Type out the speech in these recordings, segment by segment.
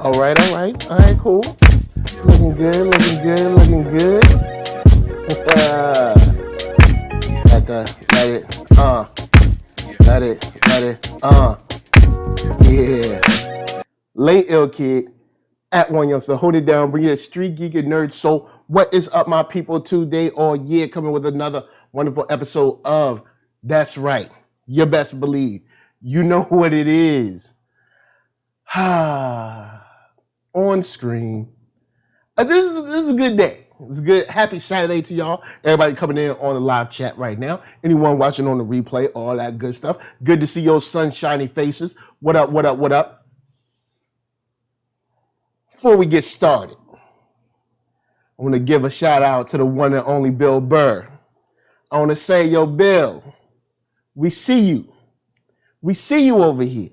All right, cool. Looking good. Let it. Yeah. Late ill kid at OneYoungsta. Hold it down. Bring you that StreetGeek and NERDSoul. What is up, my people? Today all year, coming with another wonderful episode of That's Right. You best believe. You know what it is. On screen. This is a good day. It's a good, happy Saturday to y'all. Everybody coming in on the live chat right now. Anyone watching on the replay, all that good stuff. Good to see your sunshiny faces. What up? Before we get started, I want to give a shout out to the one and only Bill Burr. I want to say, yo, Bill, we see you. We see you over here.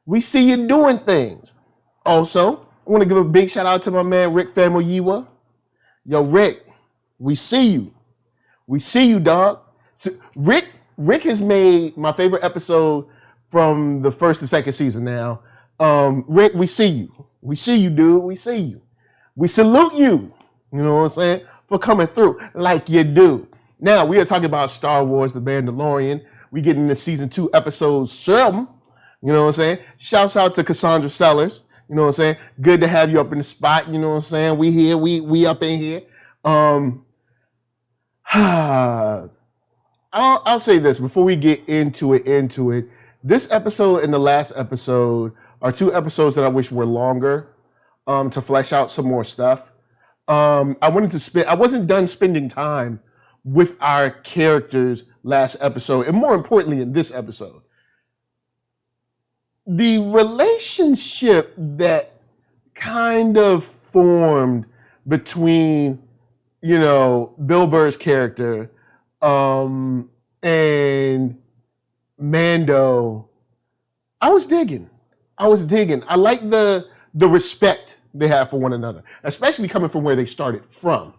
We see you doing things. Also, I want to give a big shout out to my man, Rick Famuyiwa. Yo, Rick, we see you. We see you, dog. So, Rick has made my favorite episode from the first to second season now. Rick, we see you. We see you, dude. We see you. We salute you, you know what I'm saying, for coming through like you do. Now, we are talking about Star Wars, The Mandalorian. We get into season 2, episode 7. You know what I'm saying? Shouts out to Cassandra Sellers. You know what I'm saying? Good to have you up in the spot. You know what I'm saying? We here. We up in here. I'll say this before we get into it. This episode and the last episode are 2 episodes that I wish were longer to flesh out some more stuff. I wasn't done spending time with our characters last episode, and more importantly in this episode. The relationship that kind of formed between, Bill Burr's character and Mando, I was digging. I like the respect they have for one another, especially coming from where they started from.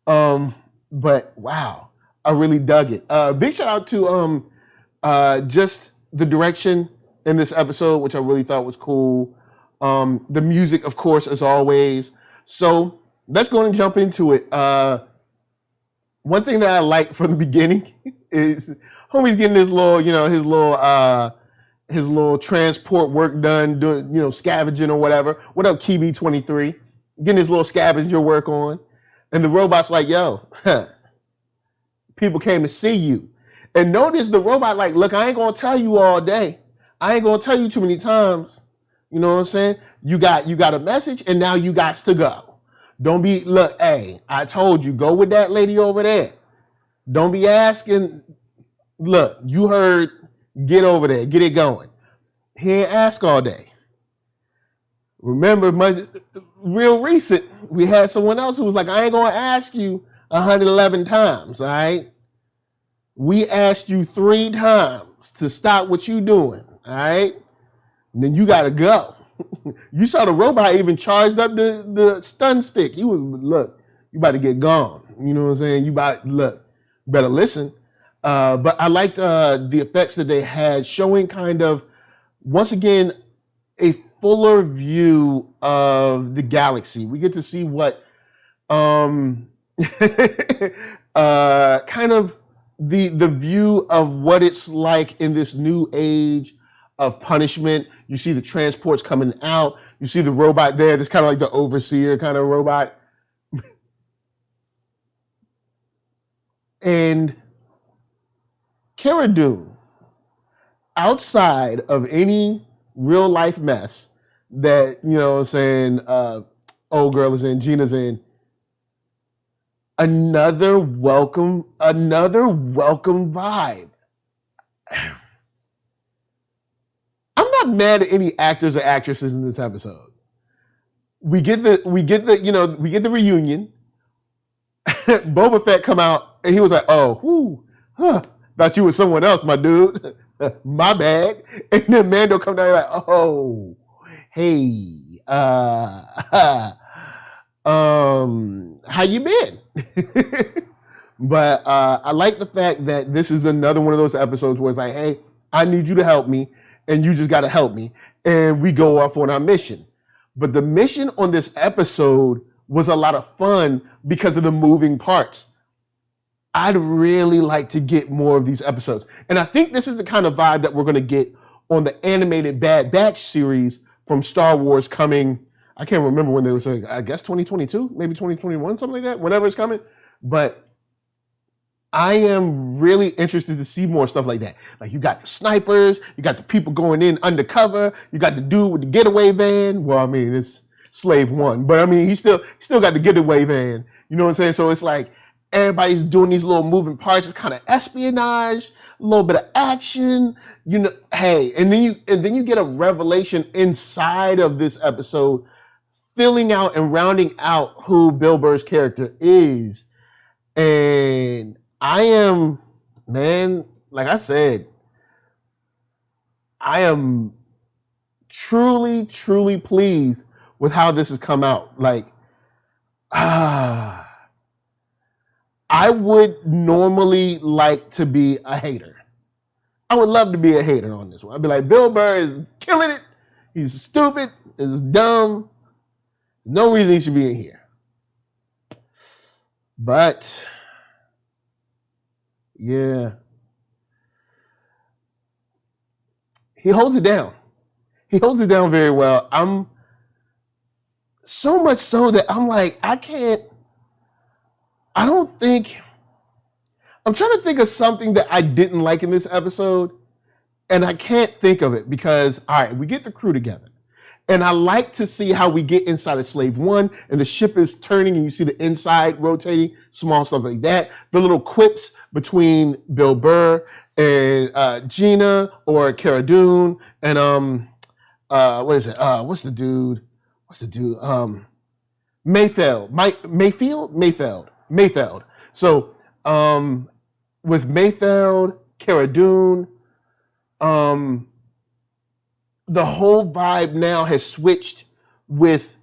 But wow, I really dug it. Big shout out to just the direction in this episode, which I really thought was cool. The music, of course, as always. So let's go and jump into it. One thing that I like from the beginning is homie's getting his little transport work done, doing, scavenging or whatever. What up, KB23? Getting his little scavenger work on. And the robot's like, yo, people came to see you. And notice the robot like, look, I ain't gonna tell you all day. I ain't gonna tell you too many times. You know what I'm saying? You got a message and now you got to go. Don't be, look, hey, I told you, go with that lady over there. Don't be asking, look, you heard, get over there, get it going. He ain't ask all day. Remember, real recent, we had someone else who was like, I ain't gonna ask you 111 times, all right? We asked you 3 times to stop what you doing. All right, and then you gotta go. You saw the robot even charged up the stun stick. He was, look, you about to get gone. You know what I'm saying? You better listen. But I liked the effects that they had, showing kind of, once again, a fuller view of the galaxy. We get to see what kind of the view of what it's like in this new age of punishment. You see the transports coming out. You see the robot there. That's kind of like the overseer kind of robot. And Cara Dune, outside of any real life mess that, old girl is in, Gina's in, another welcome vibe. I'm not mad at any actors or actresses in this episode. We get the reunion. Boba Fett come out and he was like, oh, thought you was someone else, my dude. My bad. And then Mando come down like, oh, hey, how you been? But I like the fact that this is another one of those episodes where it's like, hey, I need you to help me, and you just got to help me, and we go off on our mission. But the mission on this episode was a lot of fun because of the moving parts. I'd really like to get more of these episodes. And I think this is the kind of vibe that we're going to get on the animated Bad Batch series from Star Wars coming. I can't remember when they were saying, I guess 2022, maybe 2021, something like that, whenever it's coming. But I am really interested to see more stuff like that. Like you got the snipers, you got the people going in undercover, you got the dude with the getaway van. Well, I mean, it's Slave One, but I mean, he still got the getaway van. You know what I'm saying? So it's like everybody's doing these little moving parts. It's kind of espionage, a little bit of action. You know, hey, and then you get a revelation inside of this episode, filling out and rounding out who Bill Burr's character is. And I am, man, like I said, I am truly, truly pleased with how this has come out. Like, I would normally like to be a hater. I would love to be a hater on this one. I'd be like, Bill Burr is killing it. He's stupid. He's dumb. No reason he should be in here. But yeah, he holds it down. He holds it down very well. I'm so much so that I'm like, I'm trying to think of something that I didn't like in this episode, and I can't think of it because, all right, we get the crew together. And I like to see how we get inside of Slave One and the ship is turning and you see the inside rotating, small stuff like that. The little quips between Bill Burr and Gina or Cara Dune and what is it? What's the dude? Mayfeld. So with Mayfeld, Cara Dune, the whole vibe now has switched with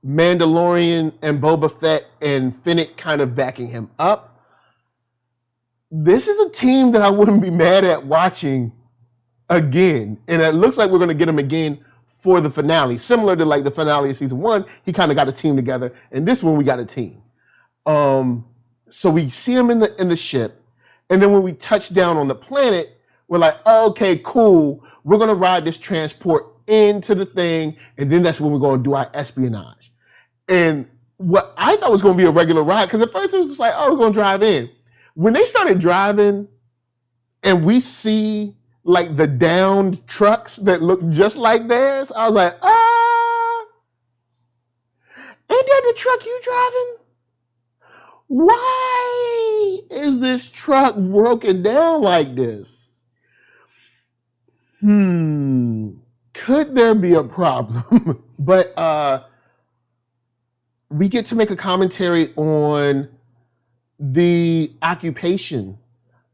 Mandalorian and Boba Fett and Fennec kind of backing him up. This is a team that I wouldn't be mad at watching again. And it looks like we're going to get them again for the finale. Similar to like the finale of season 1, he kind of got a team together. And this one, we got a team. So we see him in the ship. And then when we touch down on the planet, we're like, oh, okay, cool. We're going to ride this transport into the thing. And then that's when we're going to do our espionage. And what I thought was going to be a regular ride, because at first it was just like, oh, we're going to drive in. When they started driving and we see like the downed trucks that look just like theirs, I was like, ain't that the truck you driving? Why is this truck broken down like this? Could there be a problem? But we get to make a commentary on the occupation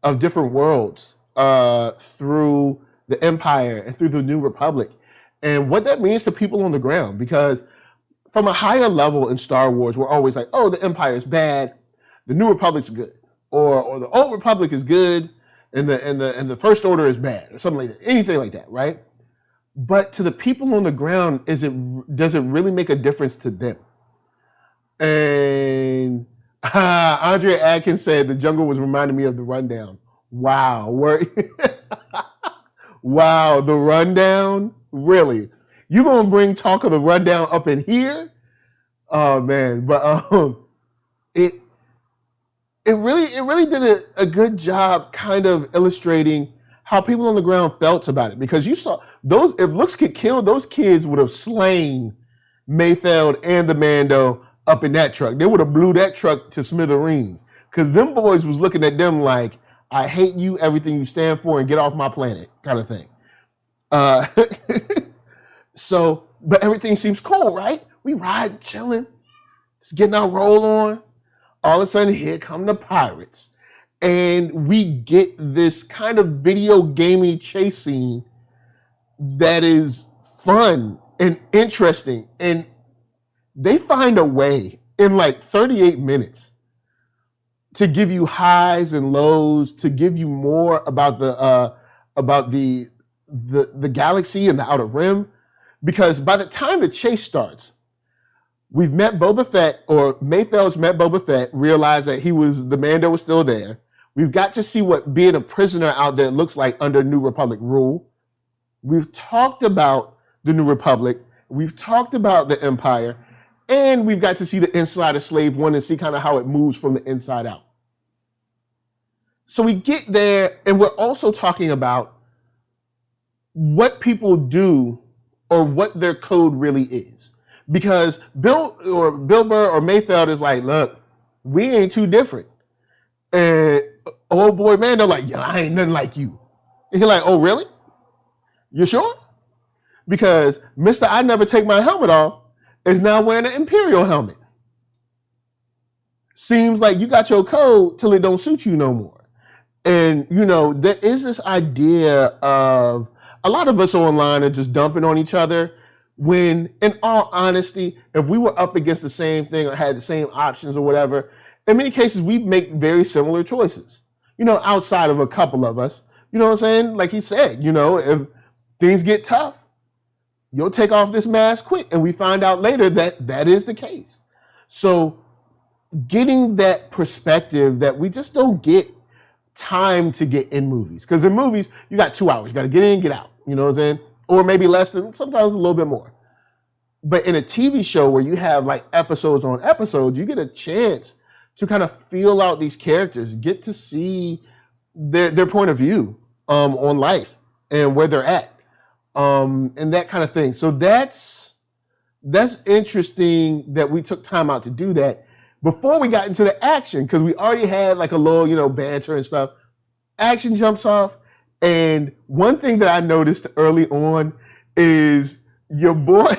of different worlds through the Empire and through the New Republic and what that means to people on the ground. Because from a higher level in Star Wars, we're always like, oh, the Empire is bad, the New Republic's good, or the Old Republic is good, and the First Order is bad, or something like that, anything like that, right? But to the people on the ground, does it really make a difference to them? And Andrea Adkins said the jungle was reminding me of the Rundown. Wow, wow, the Rundown, really? You gonna bring talk of the Rundown up in here? Oh man, but it really did a good job kind of illustrating how people on the ground felt about it. Because you saw those, if looks could kill, those kids would have slain Mayfeld and the Mando up in that truck. They would have blew that truck to smithereens. Because them boys was looking at them like, I hate you, everything you stand for, and get off my planet, kind of thing. So, but everything seems cool, right? We riding, chilling, just getting our roll on. All of a sudden, here come the pirates. And we get this kind of video gamey chase scene that is fun and interesting. And they find a way in like 38 minutes to give you highs and lows, to give you more about the galaxy and the Outer Rim. Because by the time the chase starts, we've met Boba Fett, or Mayfeld's met Boba Fett, realized that the Mando was still there. We've got to see what being a prisoner out there looks like under New Republic rule. We've talked about the New Republic. We've talked about the Empire. And we've got to see the inside of Slave One and see kind of how it moves from the inside out. So we get there, and we're also talking about what people do or what their code really is. Because Bill Burr or Mayfeld is like, look, we ain't too different. And old boy Mando like, yeah, I ain't nothing like you. And he's like, oh, really? You sure? Because Mr. I never take my helmet off is now wearing an Imperial helmet. Seems like you got your code till it don't suit you no more. And, there is this idea of a lot of us online are just dumping on each other when, in all honesty, if we were up against the same thing or had the same options or whatever, in many cases, we make very similar choices, outside of a couple of us. You know what I'm saying? Like he said, if things get tough, you'll take off this mask quick. And we find out later that that is the case. So getting that perspective that we just don't get time to get in movies. Because in movies, you got 2 hours. You got to get in, get out. You know what I'm saying? Or maybe less than, sometimes a little bit more. But in a TV show where you have like episodes on episodes, you get a chance to kind of feel out these characters, get to see their point of view on life and where they're at, and that kind of thing. So that's interesting that we took time out to do that before we got into the action, because we already had like a little, banter and stuff. Action jumps off, and one thing that I noticed early on is your boy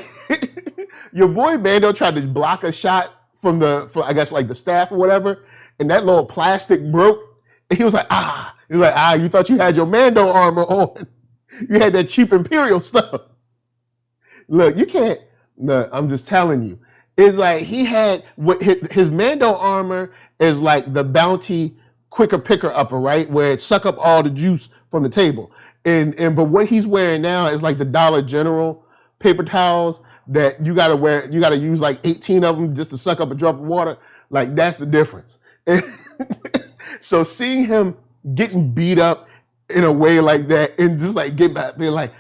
Mando tried to block a shot from I guess like the staff or whatever, and that little plastic broke. And he was like, you thought you had your Mando armor on. You had that cheap Imperial stuff. Look, you can't. No, I'm just telling you. It's like he had his Mando armor is like the bounty quicker picker upper, right? Where it suck up all the juice from the table. But what he's wearing now is like the Dollar General paper towels that you gotta use like 18 of them just to suck up a drop of water. Like that's the difference. So seeing him getting beat up in a way like that and just like get back, being like,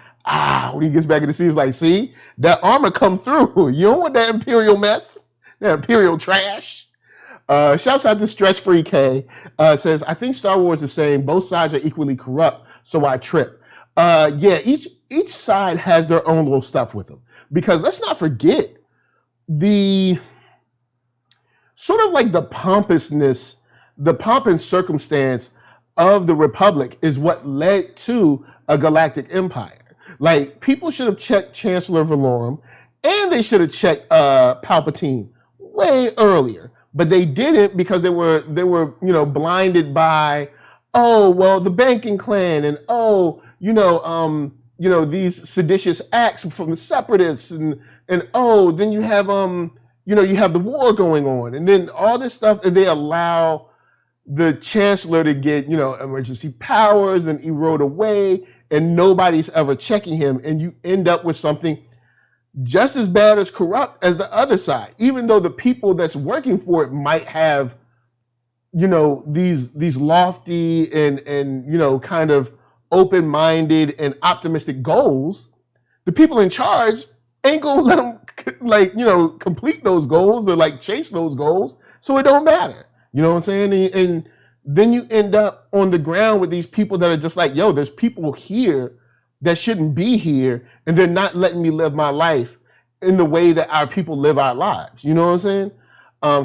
when he gets back in the scene, he's like, see, that armor come through. You don't want that Imperial mess, that Imperial trash. Shouts out to Stress Free K. Says, I think Star Wars is saying both sides are equally corrupt, so I trip. Each side has their own little stuff with them. Because let's not forget the sort of like the pompousness, the pomp and circumstance of the Republic is what led to a galactic empire. Like, people should have checked Chancellor Valorum, and they should have checked Palpatine way earlier. But they didn't because they were blinded by, the banking clan, and these seditious acts from the separatists, and then you have you have the war going on, and then all this stuff, and they allow the Chancellor to get emergency powers and erode away, and nobody's ever checking him, and you end up with something just as bad as corrupt as the other side, even though the people that's working for it might have these lofty and kind of open-minded and optimistic goals. The people in charge ain't gonna let them complete those goals or like chase those goals, so it don't matter. You know what I'm saying? And then you end up on the ground with these people that are just like, there's people here that shouldn't be here, and they're not letting me live my life in the way that our people live our lives. You know what I'm saying?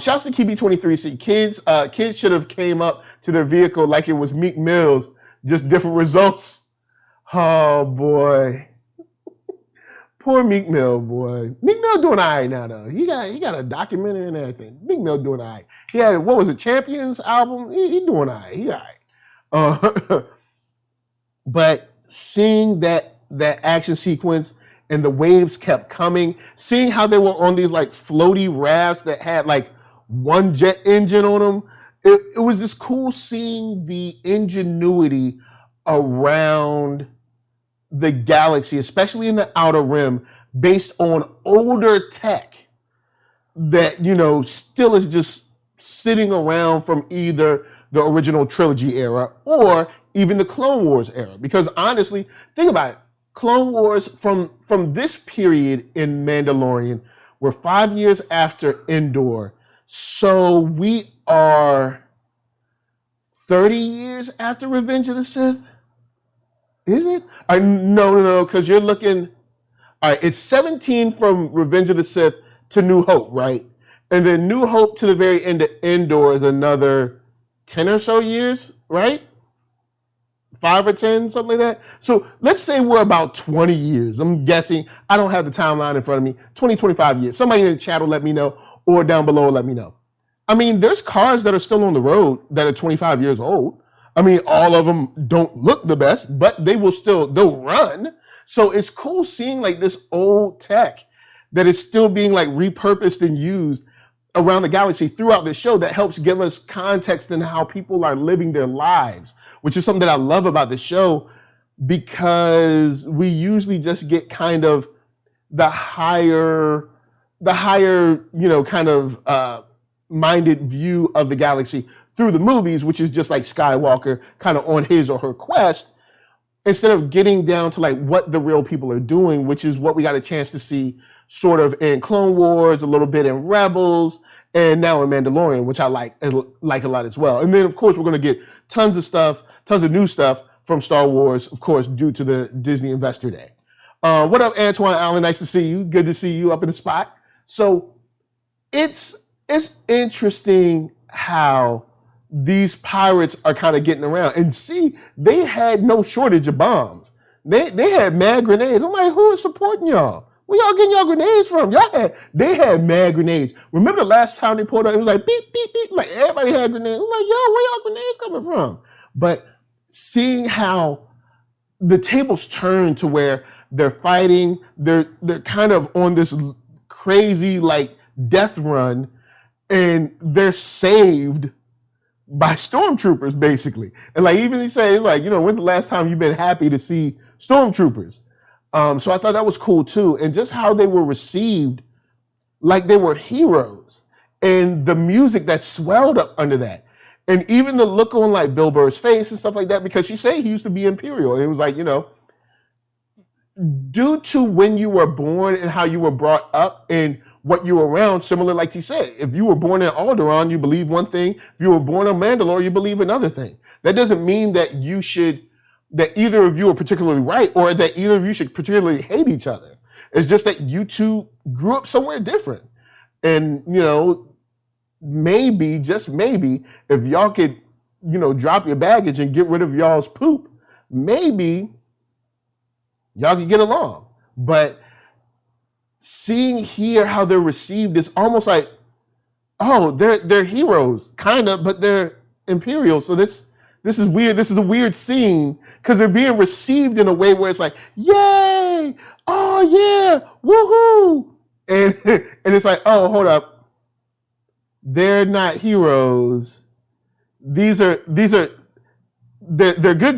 Shouts to KB23. See, kids should have came up to their vehicle like it was Meek Mill's, just different results. Oh boy. Poor Meek Mill, boy. Meek Mill doing all right now, though. He got a documentary and everything. Meek Mill doing all right. He had, what was it, Champions album? He doing all right. He all right. But seeing that action sequence and the waves kept coming, seeing how they were on these like floaty rafts that had like one jet engine on them, it was just cool seeing the ingenuity around the galaxy, especially in the Outer Rim, based on older tech that, still is just sitting around from either the original trilogy era or even the Clone Wars era. Because honestly, think about it. Clone Wars from this period in Mandalorian, we're 5 years after Endor. So we are 30 years after Revenge of the Sith? Is it? No, because you're looking, all right, it's 17 from Revenge of the Sith to New Hope, right? And then New Hope to the very end of Endor is another 10 or so years, right? 5 or 10, something like that. So let's say we're about 20 years. I'm guessing. I don't have the timeline in front of me. 20, 25 years. Somebody in the chat will let me know, or down below will let me know. I mean, there's cars that are still on the road that are 25 years old. I mean, all of them don't look the best, but they'll run. So it's cool seeing like this old tech that is still being like repurposed and used around the galaxy throughout the show that helps give us context in how people are living their lives, which is something that I love about the show, because we usually just get kind of the higher, kind of minded view of the galaxy through the movies, which is just like Skywalker kind of on his or her quest, instead of getting down to like what the real people are doing, which is what we got a chance to see sort of in Clone Wars, a little bit in Rebels, and now in Mandalorian, which I like a lot as well. And then of course we're going to get tons of new stuff from Star Wars, of course, due to the Disney Investor Day. What up, Antoine Allen? Nice to see you. Good to see you up in the spot. So it's interesting how these pirates are kind of getting around. And see, they had no shortage of bombs. They had mad grenades. I'm like, who is supporting y'all? Where y'all getting y'all grenades from? They had mad grenades. Remember the last time they pulled up, it was like beep, beep, beep. Like everybody had grenades. I'm like, yo, where y'all grenades coming from? But seeing how the tables turn to where they're fighting, they're kind of on this crazy like death run, and they're saved by stormtroopers, basically. And like even he says, like, when's the last time you've been happy to see stormtroopers? So I thought that was cool too. And just how they were received like they were heroes, and the music that swelled up under that. And even the look on like Bill Burr's face and stuff like that, because she said he used to be Imperial. And it was like, due to when you were born and how you were brought up and what you were around, similar like he said, if you were born in Alderaan, you believe one thing. If you were born on Mandalore, you believe another thing. That doesn't mean that that either of you are particularly right or that either of you should particularly hate each other. It's just that you two grew up somewhere different. And, maybe, just maybe, if y'all could, drop your baggage and get rid of y'all's poop, maybe y'all could get along. But seeing here how they're received is almost like, oh, they're heroes, kind of, but they're Imperial. So this is weird. This is a weird scene because they're being received in a way where it's like, yay, oh yeah, woohoo. And it's like, oh, hold up. They're not heroes. They're good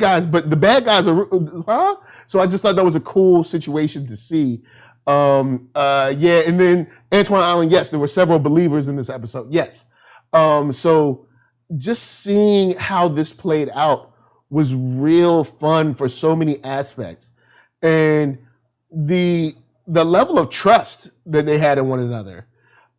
guys, but the bad guys are, huh? So I just thought that was a cool situation to see. And then Antoine Allen, yes, there were several believers in this episode. Yes. So just seeing how this played out was real fun for so many aspects. And the level of trust that they had in one another,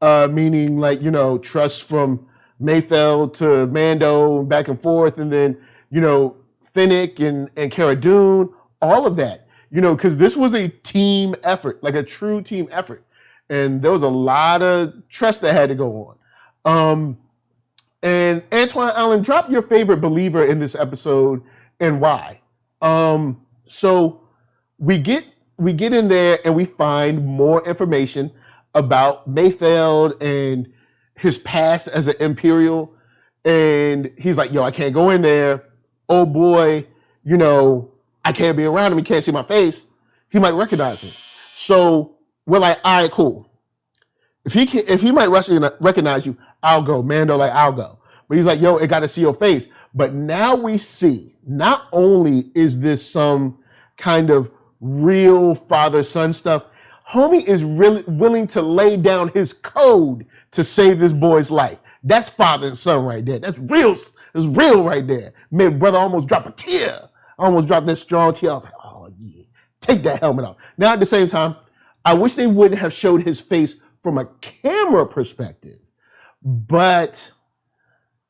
meaning like, trust from Mayfeld to Mando back and forth, and then, Finnick and Cara Dune, all of that, because this was a team effort, like a true team effort. And there was a lot of trust that had to go on. And Antoine Allen, drop your favorite believer in this episode and why. So we get in there and we find more information about Mayfeld and his past as an Imperial. And he's like, yo, I can't go in there. Oh boy, I can't be around him. He can't see my face. He might recognize me. So we're like, all right, cool. If he might recognize you, I'll go. Mando, like, I'll go. But he's like, yo, it got to see your face. But now we see, not only is this some kind of real father-son stuff, Homie is really willing to lay down his code to save this boy's life. That's father and son right there. That's real. It's real right there. Made brother almost drop a tear. I almost dropped that strong tear. I was like, oh yeah, take that helmet off. Now at the same time, I wish they wouldn't have showed his face from a camera perspective, but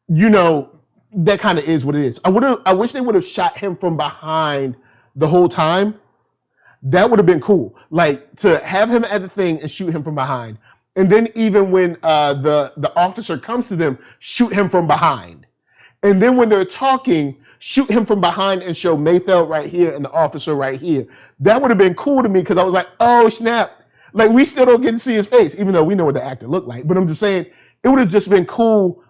you know, that kind of is what it is. I wish they would have shot him from behind the whole time. That would have been cool. Like to have him at the thing and shoot him from behind. And then even when the officer comes to them, shoot him from behind. And then when they're talking, shoot him from behind and show Mayfeld right here and the officer right here. That would have been cool to me because I was like, oh snap. Like we still don't get to see his face, even though we know what the actor looked like. But I'm just saying, it would have just been cool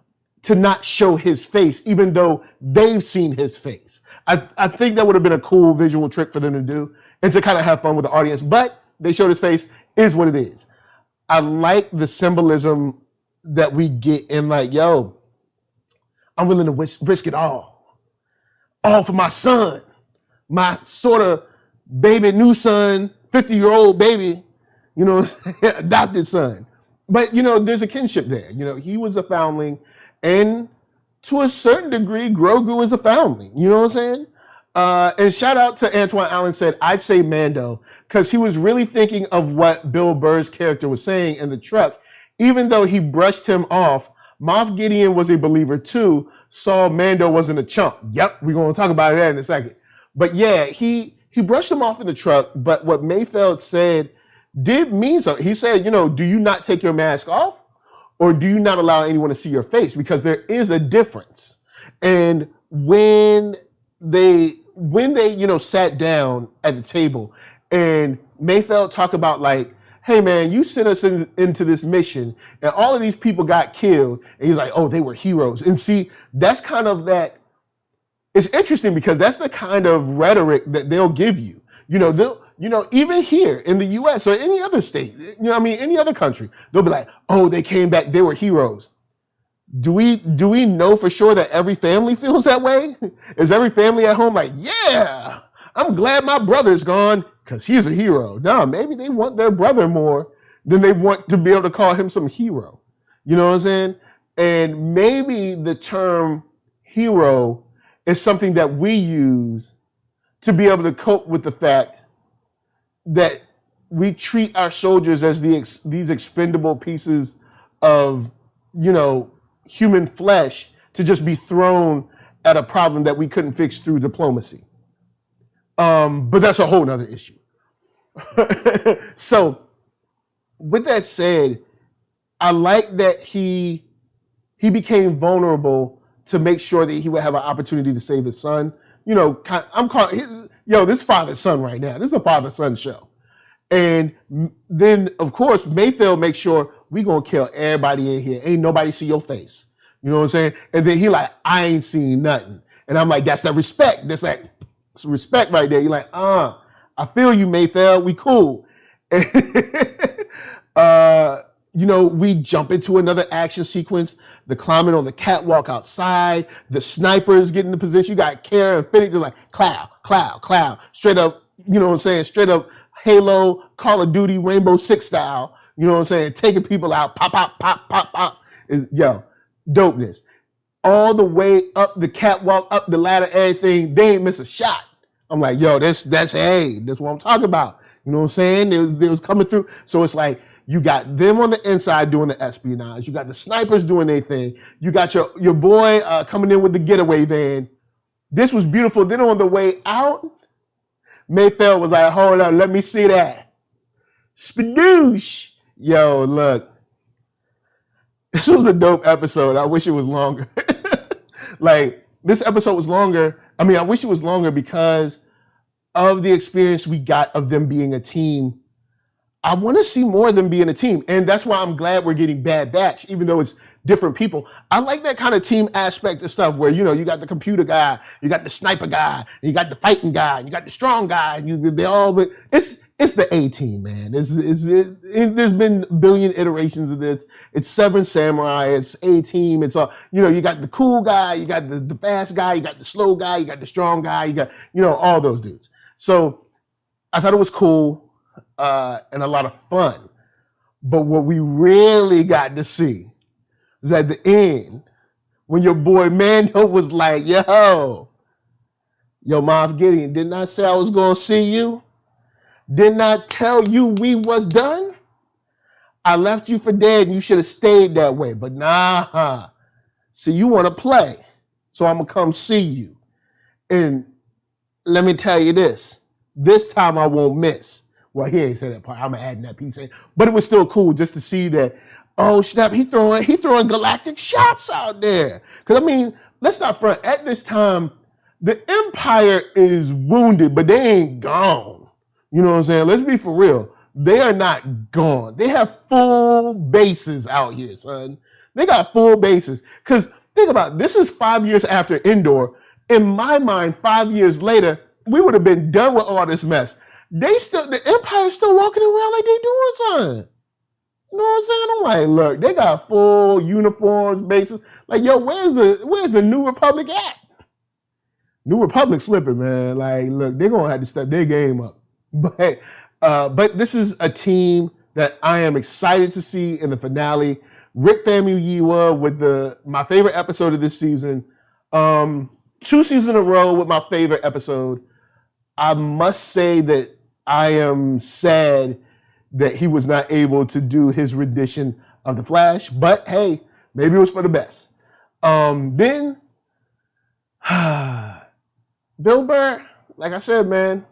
to not show his face, even though they've seen his face. I think that would have been a cool visual trick for them to do and to kind of have fun with the audience. But they showed his face, is what it is. I like the symbolism that we get in like, yo, I'm willing to risk it all for my son, my sort of baby, new son, 50-year-old baby, you know, adopted son. But, you know, there's a kinship there. You know, he was a foundling, and to a certain degree, Grogu is a foundling. You know what I'm saying? And shout out to Antoine Allen said, I'd say Mando, because he was really thinking of what Bill Burr's character was saying in the truck. Even though he brushed him off, Moff Gideon was a believer too, saw Mando wasn't a chump. Yep, we're going to talk about that in a second. But yeah, he brushed him off in the truck, but what Mayfeld said did mean something. He said, you know, do you not take your mask off? Or do you not allow anyone to see your face? Because there is a difference. And when they, you know, sat down at the table and Mayfeld talked about like, hey man, you sent us into this mission and all of these people got killed. And he's like, oh, they were heroes. And see, that's kind of that, it's interesting because that's the kind of rhetoric that they'll give you. You know, even here in the US or any other state, you know what I mean, any other country, they'll be like, oh, they came back, they were heroes. Do we know for sure that every family feels that way? Is every family at home like, yeah, I'm glad my brother's gone because he's a hero? No, maybe they want their brother more than they want to be able to call him some hero. You know what I'm saying? And maybe the term hero is something that we use to be able to cope with the fact that we treat our soldiers as these expendable pieces of, you know, human flesh to just be thrown at a problem that we couldn't fix through diplomacy. But that's a whole nother issue. So with that said, I like that he became vulnerable to make sure that he would have an opportunity to save his son. You know, I'm calling, this father-son right now. This is a father-son show. And then, of course, Mayfeld makes sure we gonna kill everybody in here. Ain't nobody see your face. You know what I'm saying? And then he like, I ain't seen nothing. And I'm like, that's that respect. That's like some respect right there. You're like, I feel you, Mayfeld. We cool. You know, we jump into another action sequence. The climbing on the catwalk outside. The snipers get in the position. You got Kara and Fennec just like, cloud. Straight up, you know what I'm saying? Straight up Halo, Call of Duty, Rainbow Six style. You know what I'm saying? Taking people out, pop. Yo, dopeness. All the way up the catwalk, up the ladder, everything. They ain't miss a shot. I'm like, yo, that's what I'm talking about. You know what I'm saying? It was coming through. So it's like, you got them on the inside doing the espionage. You got the snipers doing their thing. You got your boy coming in with the getaway van. This was beautiful. Then on the way out, Mayfeld was like, hold on, let me see that. Spadoosh. Yo, look. This was a dope episode. I wish it was longer. Like, this episode was longer. I mean, I wish it was longer because of the experience we got of them being a team. I want to see more of them being a team. And that's why I'm glad we're getting Bad Batch, even though it's different people. I like that kind of team aspect of stuff where, you know, you got the computer guy, you got the sniper guy, you got the fighting guy, you got the strong guy. But it's the A-team, man. There's been a billion iterations of this. It's Seven Samurai, it's A-team. It's all, you know, you got the cool guy, you got the fast guy, you got the slow guy, you got the strong guy, you got, you know, all those dudes. So I thought it was cool. and a lot of fun. But what we really got to see is at the end, when your boy Mando was like, yo, Moff Gideon, didn't I say I was going to see you? Didn't I tell you we was done? I left you for dead and you should have stayed that way. But nah, see, you want to play. So I'm going to come see you. And let me tell you this time I won't miss. Well, he ain't said that part. I'm adding that piece in. But it was still cool just to see that, oh, snap, he throwing galactic shots out there. Because, I mean, let's not front. At this time, the Empire is wounded, but they ain't gone. You know what I'm saying? Let's be for real. They are not gone. They have full bases out here, son. They got full bases. Because think about it, this is 5 years after Endor. In my mind, 5 years later, we would have been done with all this mess. The Empire's still walking around like they doing something. You know what I'm saying? I'm like, look, they got full uniforms, bases. Like, yo, where's the New Republic at? New Republic slipping, man. Like, look, they're gonna have to step their game up. But this is a team that I am excited to see in the finale. Rick Famuyiwa with my favorite episode of this season. 2 seasons in a row with my favorite episode. I must say that I am sad that he was not able to do his rendition of The Flash, but hey, maybe it was for the best. Then, Bill Burr, like I said, man,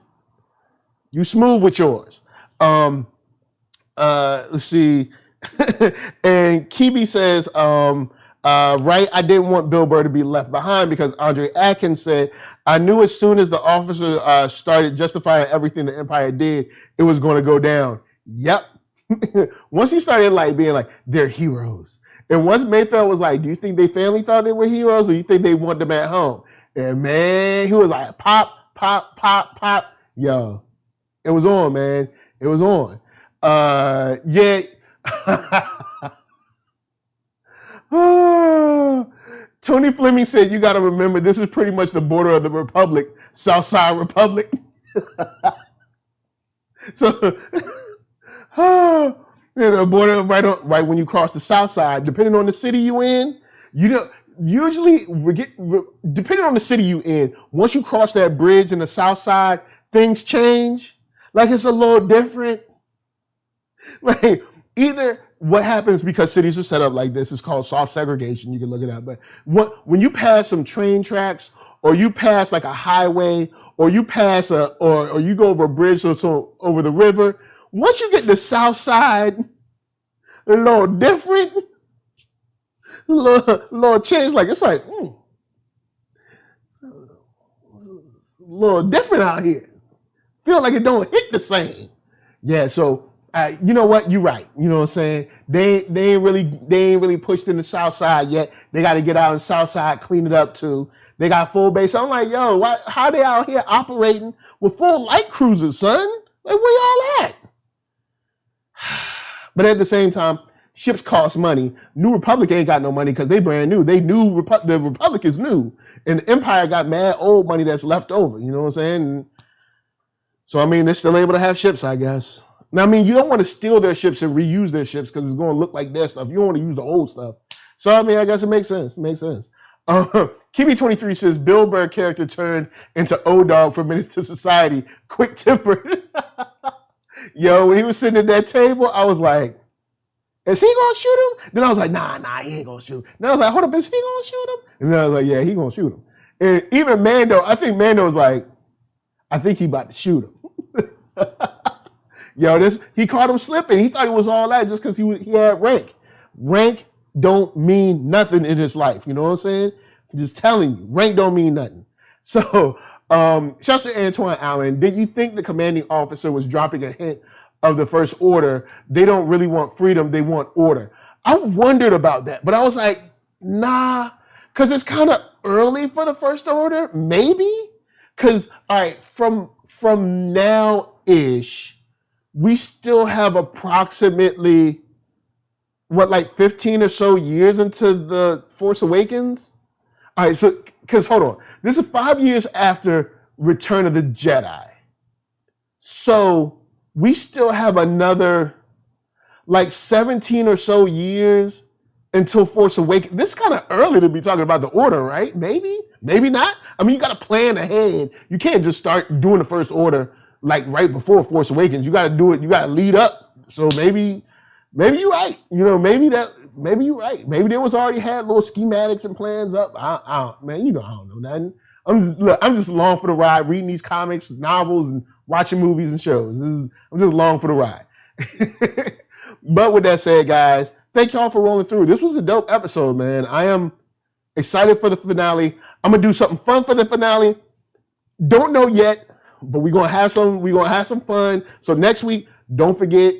you smooth with yours. Let's see. And Kibi says, right, I didn't want Bill Burr to be left behind because Andre Atkins said, I knew as soon as the officer started justifying everything the Empire did, it was going to go down. Yep. Once he started like being like, they're heroes. And once Mayfeld was like, do you think they family thought they were heroes or you think they want them at home? And man, he was like, pop, pop, pop, pop. Yo, it was on, man. It was on. Yeah. Tony Fleming said, you got to remember, this is pretty much the border of the Republic, Southside Republic. So, the border right when you cross the South Side, depending on the city you in, you know, usually, depending on the city you in, once you cross that bridge in the South Side, things change. Like it's a little different. Like either what happens because cities are set up like this is called soft segregation. You can look it up. But when you pass some train tracks, or you pass like a highway, or you pass or you go over a bridge so over the river, once you get the South Side, a little different, little change. Like it's like a little different out here. Feel like it don't hit the same. Yeah. So. You know what? You're right. You know what I'm saying? They ain't really pushed in the South Side yet. They got to get out in the South Side, clean it up too. They got full base. I'm like, yo, how they out here operating with full light cruisers, son? Like, where y'all at? But at the same time, ships cost money. New Republic ain't got no money because they brand new. The Republic is new, and the Empire got mad old money that's left over. You know what I'm saying? And so I mean, they're still able to have ships, I guess. Now, I mean, you don't want to steal their ships and reuse their ships because it's going to look like their stuff. You don't want to use the old stuff. So, I mean, I guess it makes sense. It makes sense. Kibi23 says, Bill Burr character turned into O-Dog for Menace to Society. Quick-tempered. Yo, when he was sitting at that table, I was like, is he going to shoot him? Then I was like, nah, he ain't going to shoot him. Then I was like, hold up, is he going to shoot him? And then I was like, yeah, he going to shoot him. And even Mando, I think Mando was like, I think he about to shoot him. Yo, he caught him slipping. He thought it was all that just because he had rank. Rank don't mean nothing in his life. You know what I'm saying? I'm just telling you, rank don't mean nothing. So, shouts to Antoine Allen. Did you think the commanding officer was dropping a hint of the First Order? They don't really want freedom, they want order. I wondered about that, but I was like, nah, because it's kind of early for the First Order, maybe? Because, all right, from now-ish, we still have approximately, 15 or so years into the Force Awakens? All right, so, because hold on. This is 5 years after Return of the Jedi. So, we still have another like 17 or so years until Force Awakens. This is kind of early to be talking about the order, right? Maybe not. I mean, you got to plan ahead. You can't just start doing the First Order like right before Force Awakens. You got to do it. You got to lead up. So maybe you're right. You know, maybe you're right. Maybe they was already had little schematics and plans up. Man, you know, I don't know nothing. I'm just along for the ride, reading these comics, novels, and watching movies and shows. I'm just along for the ride. But with that said, guys, thank y'all for rolling through. This was a dope episode, man. I am excited for the finale. I'm gonna do something fun for the finale. Don't know yet, but we're gonna have some fun. So next week, don't forget,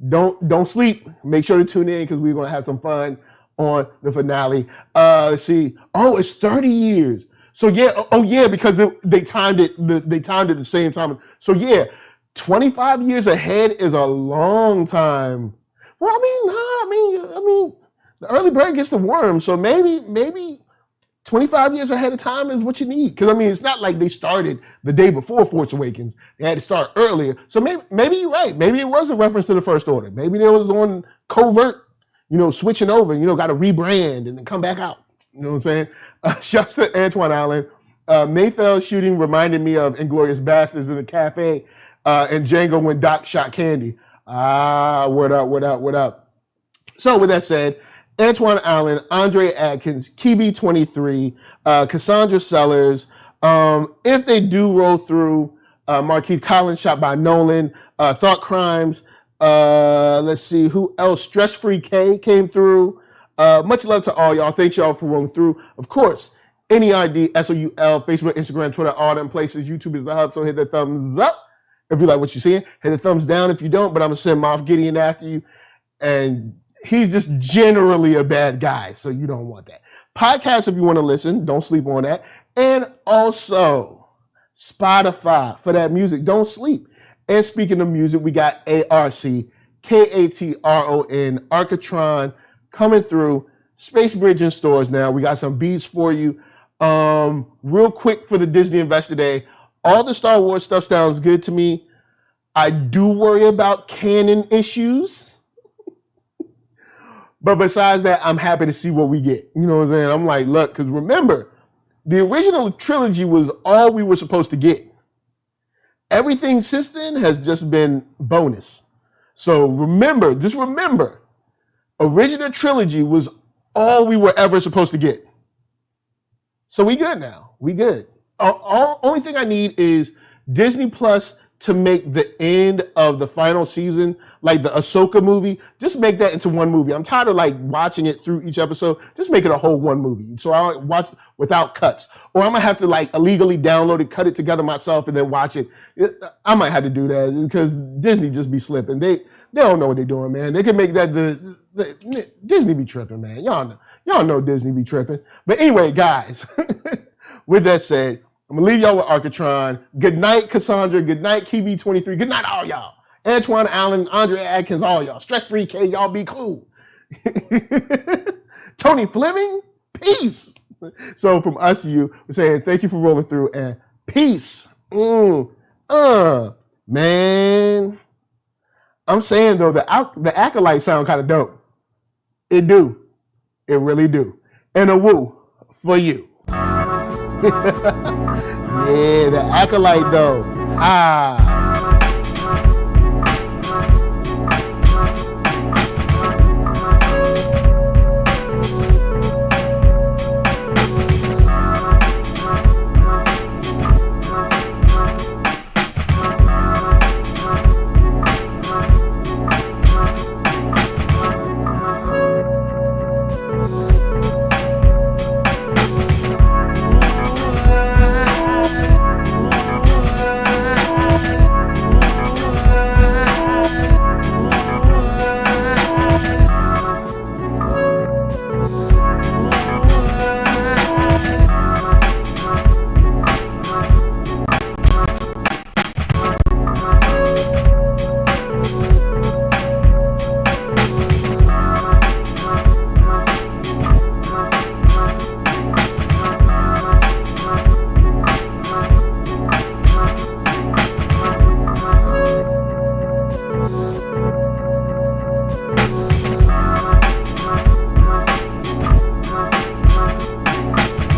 don't sleep. Make sure to tune in because we're gonna have some fun on the finale. Let's see. Oh, it's 30 years. So yeah, because they timed it the same time. So yeah, 25 years ahead is a long time. Well, I mean, the early bird gets the worm. So maybe 25 years ahead of time is what you need. Because I mean, it's not like they started the day before Force Awakens. They had to start earlier. So maybe you're right. Maybe it was a reference to the First Order. Maybe they was on covert, switching over, got to rebrand and then come back out. You know what I'm saying? Shouts to Antoine Allen. Mayfield's shooting reminded me of Inglourious Basterds in the cafe and Django when Doc shot Candy. What up? So with that said, Antoine Allen, Andre Atkins, Kibi23, Cassandra Sellers. If they do roll through, Markeith Collins shot by Nolan, Thought Crimes. Let's see, who else? Stress Free K came through. Much love to all y'all. Thanks y'all for rolling through. Of course, NERDSoul, Facebook, Instagram, Twitter, all them places. YouTube is the hub, so hit the thumbs up if you like what you're seeing. Hit the thumbs down if you don't, but I'm going to send Moff Gideon after you. And he's just generally a bad guy, so you don't want that. Podcast, if you want to listen, don't sleep on that. And also, Spotify for that music. Don't sleep. And speaking of music, we got ARC, KATRON, Arcatron, coming through. Space Bridge in stores now. We got some beats for you. Real quick for the Disney Investor Day. All the Star Wars stuff sounds good to me. I do worry about canon issues. But besides that, I'm happy to see what we get. You know what I'm saying? I'm like, look, because remember, the original trilogy was all we were supposed to get. Everything since then has just been bonus. So just remember, original trilogy was all we were ever supposed to get. So we good now. We good. Only thing I need is Disney Plus to make the end of the final season, like the Ahsoka movie, just make that into one movie. I'm tired of like watching it through each episode. Just make it a whole one movie. So I watch without cuts. Or I'm gonna have to like illegally download it, cut it together myself, and then watch it. I might have to do that because Disney just be slipping. They don't know what they're doing, man. They can make that the Disney be tripping, man. Y'all know Disney be tripping. But anyway, guys, with that said, I'm going to leave y'all with Arcatron. Good night, Cassandra. Good night, Kibi23. Good night, all y'all. Antoine Allen, Andre Atkins, all y'all. Stress Free K, y'all be cool. Tony Fleming, peace. So from us to you, we're saying thank you for rolling through and peace. Man. I'm saying, though, the Acolyte sound kind of dope. It do. It really do. And a woo for you. Yeah, the Acolyte though.